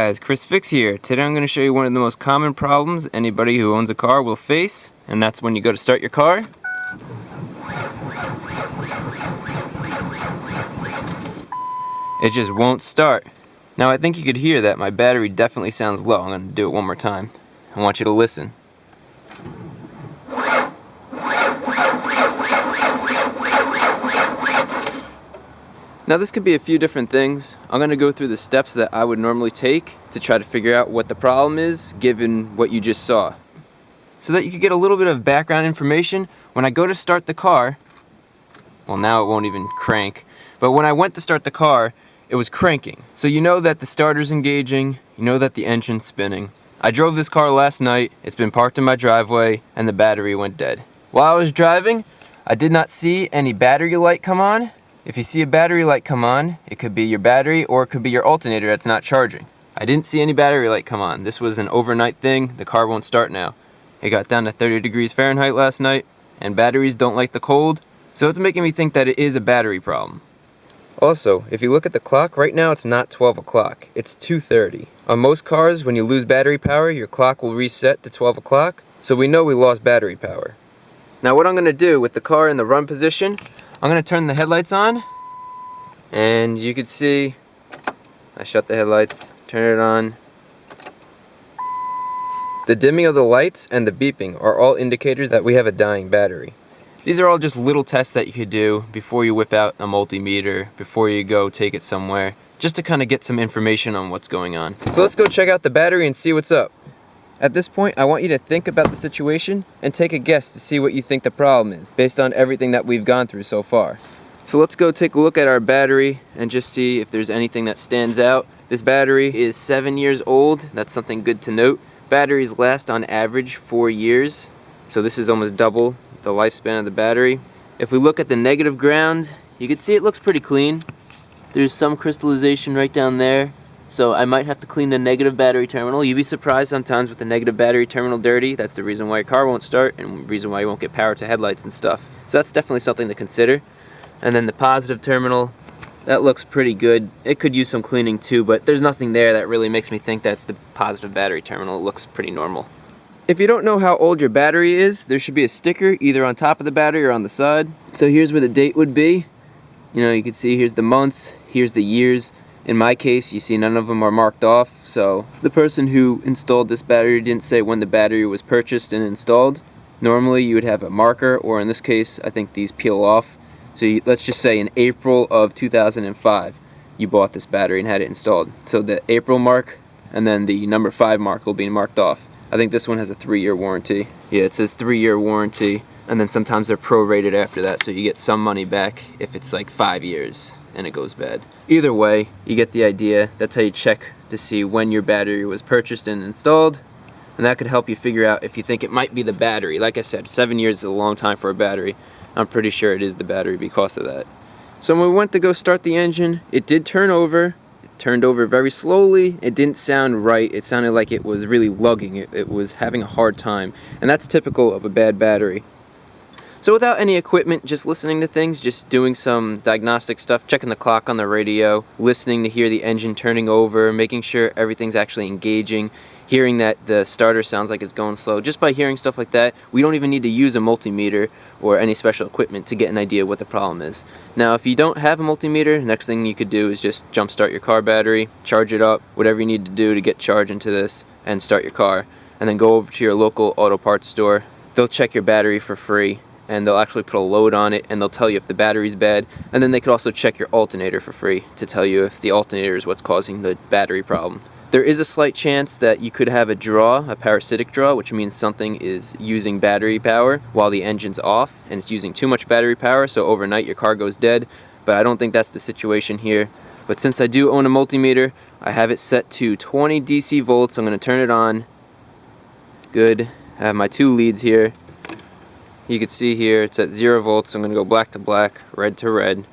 guys, Chris Fix here. Today I'm going to show you one of the most common problems anybody who owns a car will face, and that's when you go to start your car. It just won't start. Now I think you could hear that my battery definitely sounds low. I'm going to do it one more time. I want you to listen. Now this could be a few different things. I'm going to go through the steps that I would normally take to try to figure out what the problem is given what you just saw. So that you could get a little bit of background information, when I go to start the car, well now it won't even crank, but when I went to start the car, it was cranking. So you know that the starter's engaging, you know that the engine's spinning. I drove this car last night, it's been parked in my driveway, and the battery went dead. While I was driving, I did not see any battery light come on. If you see a battery light come on, it could be your battery or it could be your alternator that's not charging. I didn't see any battery light come on. This was an overnight thing. The car won't start now. It got down to 30 degrees Fahrenheit last night, and batteries don't like the cold, so it's making me think that it is a battery problem. Also, if you look at the clock, right now it's not 12 o'clock, it's 2:30. On most cars, when you lose battery power, your clock will reset to 12 o'clock, so we know we lost battery power. Now what I'm going to do with the car in the run position, I'm going to turn the headlights on, and you can see, I shut the headlights, turn it on. The dimming of the lights and the beeping are all indicators that we have a dying battery. These are all just little tests that you could do before you whip out a multimeter, before you go take it somewhere, just to kind of get some information on what's going on. So let's go check out the battery and see what's up. At this point, I want you to think about the situation and take a guess to see what you think the problem is, based on everything that we've gone through so far. So let's go take a look at our battery and just see if there's anything that stands out. This battery is 7 years old. That's something good to note. Batteries last on average 4 years, so this is almost double the lifespan of the battery. If we look at the negative ground, you can see it looks pretty clean. There's some crystallization right down there. So I might have to clean the negative battery terminal. You'd be surprised sometimes with the negative battery terminal dirty. That's the reason why your car won't start and the reason why you won't get power to headlights and stuff. So that's definitely something to consider. And then the positive terminal, that looks pretty good. It could use some cleaning too, but there's nothing there that really makes me think that's the positive battery terminal. It looks pretty normal. If you don't know how old your battery is, there should be a sticker either on top of the battery or on the side. So here's where the date would be. You know, you can see here's the months, here's the years. In my case, you see none of them are marked off, so the person who installed this battery didn't say when the battery was purchased and installed. Normally you would have a marker, or in this case, I think these peel off. So let's just say in April of 2005, you bought this battery and had it installed. So the April mark and then the number 5 mark will be marked off. I think this one has a 3-year warranty. Yeah, it says 3-year warranty, and then sometimes they're prorated after that, so you get some money back if it's like 5 years and it goes bad. Either way, you get the idea. That's how you check to see when your battery was purchased and installed, and that could help you figure out if you think it might be the battery. Like I said, 7 years is a long time for a battery. I'm pretty sure it is the battery because of that. So when we went to go start the engine, it did turn over. It turned over very slowly. It didn't sound right. It sounded like it was really lugging. It was having a hard time, and that's typical of a bad battery. So without any equipment, just listening to things, just doing some diagnostic stuff, checking the clock on the radio, listening to hear the engine turning over, making sure everything's actually engaging, hearing that the starter sounds like it's going slow. Just by hearing stuff like that, we don't even need to use a multimeter or any special equipment to get an idea what the problem is. Now if you don't have a multimeter, the next thing you could do is just jump start your car battery, charge it up, whatever you need to do to get charge into this and start your car, and then go over to your local auto parts store. They'll check your battery for free, and they'll actually put a load on it, and they'll tell you if the battery's bad, and then they could also check your alternator for free to tell you if the alternator is what's causing the battery problem. There is a slight chance that you could have a draw, a parasitic draw, which means something is using battery power while the engine's off, and it's using too much battery power, so overnight your car goes dead, but I don't think that's the situation here. But since I do own a multimeter, I have it set to 20 DC volts. I'm going to turn it on. Good. I have my 2 leads here. You can see here it's at 0 volts. I'm going to go black to black, red to red.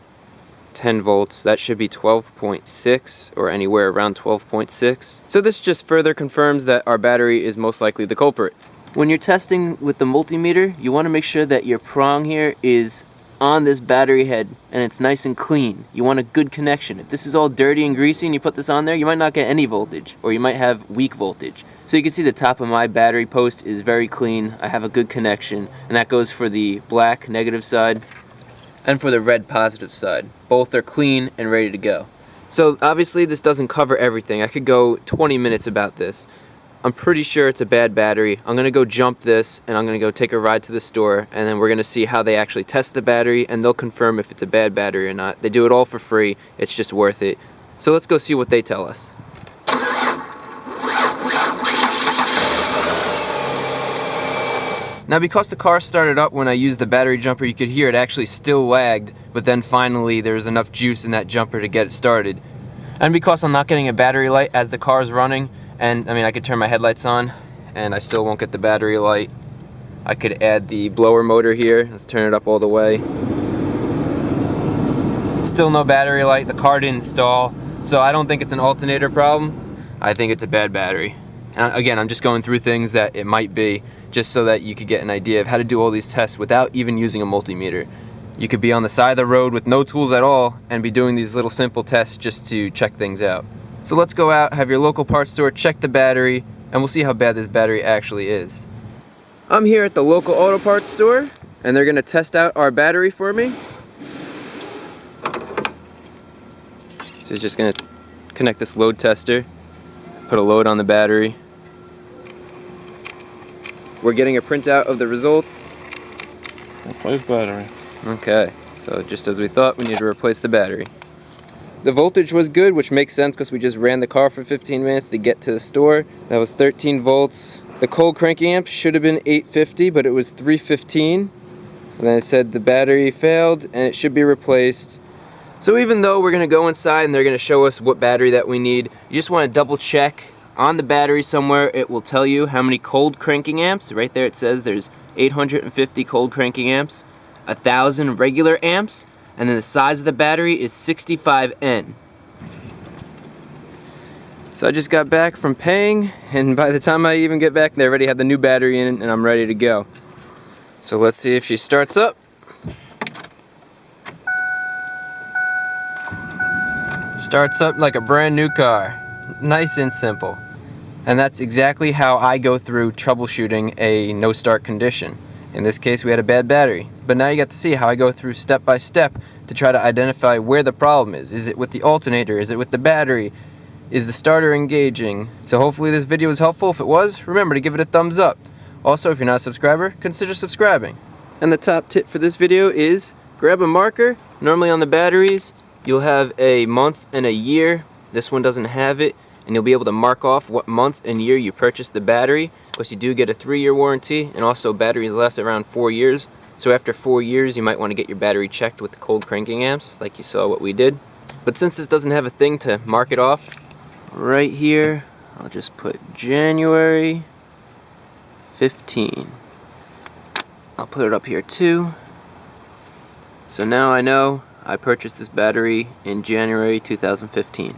10 volts. That should be 12.6 or anywhere around 12.6. So this just further confirms that our battery is most likely the culprit. When you're testing with the multimeter, you want to make sure that your prong here is on this battery head and it's nice and clean. You want a good connection. If this is all dirty and greasy and you put this on there, you might not get any voltage, or you might have weak voltage. So you can see the top of my battery post is very clean. I have a good connection, and that goes for the black negative side and for the red positive side. Both are clean and ready to go. So obviously this doesn't cover everything. I could go 20 minutes about this. I'm pretty sure it's a bad battery. I'm gonna go jump this and I'm gonna go take a ride to the store, and then we're gonna see how they actually test the battery, and they'll confirm if it's a bad battery or not. They do it all for free. It's just worth it. So let's go see what they tell us. Now, because the car started up when I used the battery jumper, you could hear it actually still lagged, but then finally there was enough juice in that jumper to get it started. And because I'm not getting a battery light as the car is running, and I mean I could turn my headlights on and I still won't get the battery light. I could add the blower motor here. Let's turn it up all the way. Still no battery light. The car didn't stall. So I don't think it's an alternator problem. I think it's a bad battery. And again, I'm just going through things that it might be, just so that you could get an idea of how to do all these tests without even using a multimeter. You could be on the side of the road with no tools at all and be doing these little simple tests just to check things out. So let's go out, have your local parts store check the battery, and we'll see how bad this battery actually is. I'm here at the local auto parts store, and they're gonna test out our battery for me. So it's just gonna connect this load tester, put a load on the battery. We're getting a printout of the results. Replace battery. Okay, so just as we thought, we need to replace the battery. The voltage was good, which makes sense because we just ran the car for 15 minutes to get to the store. That was 13 volts. The cold cranking amp should have been 850, but it was 315. And then it said the battery failed and it should be replaced. So even though we're gonna go inside and they're gonna show us what battery that we need, you just wanna double check on the battery somewhere. It will tell you how many cold cranking amps. Right there it says there's 850 cold cranking amps, 1,000 regular amps, and then the size of the battery is 65N. So I just got back from paying, and by the time I even get back, they already have the new battery in and I'm ready to go. So let's see if she starts up. Starts up like a brand new car. Nice and simple. And that's exactly how I go through troubleshooting a no start condition. In this case, we had a bad battery. But now you got to see how I go through step by step to try to identify where the problem is. Is it with the alternator? Is it with the battery? Is the starter engaging? So hopefully this video was helpful. If it was, remember to give it a thumbs up. Also, if you're not a subscriber, consider subscribing. And the top tip for this video is grab a marker. Normally on the batteries, you'll have a month and a year. This one doesn't have it, and you'll be able to mark off what month and year you purchased the battery. Of course, you do get a 3-year warranty, and also batteries last around 4 years. So after 4 years, you might want to get your battery checked with the cold cranking amps, like you saw what we did. But since this doesn't have a thing to mark it off, right here, I'll just put January 15. I'll put it up here too. So now I know I purchased this battery in January 2015.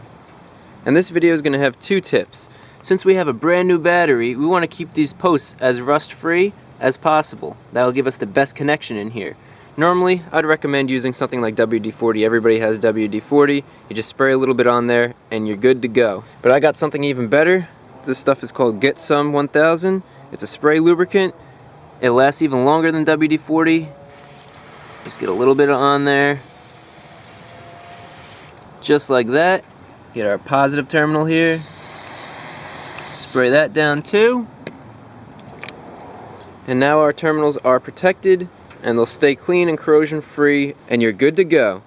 And this video is going to have 2 tips. Since we have a brand new battery, we want to keep these posts as rust-free as possible. That'll give us the best connection in here. Normally, I'd recommend using something like WD-40. Everybody has WD-40. You just spray a little bit on there and you're good to go. But I got something even better. This stuff is called Get Some 1000. It's a spray lubricant. It lasts even longer than WD-40. Just get a little bit on there. Just like that. Get our positive terminal here. Spray that down too. And now our terminals are protected and they'll stay clean and corrosion free and you're good to go.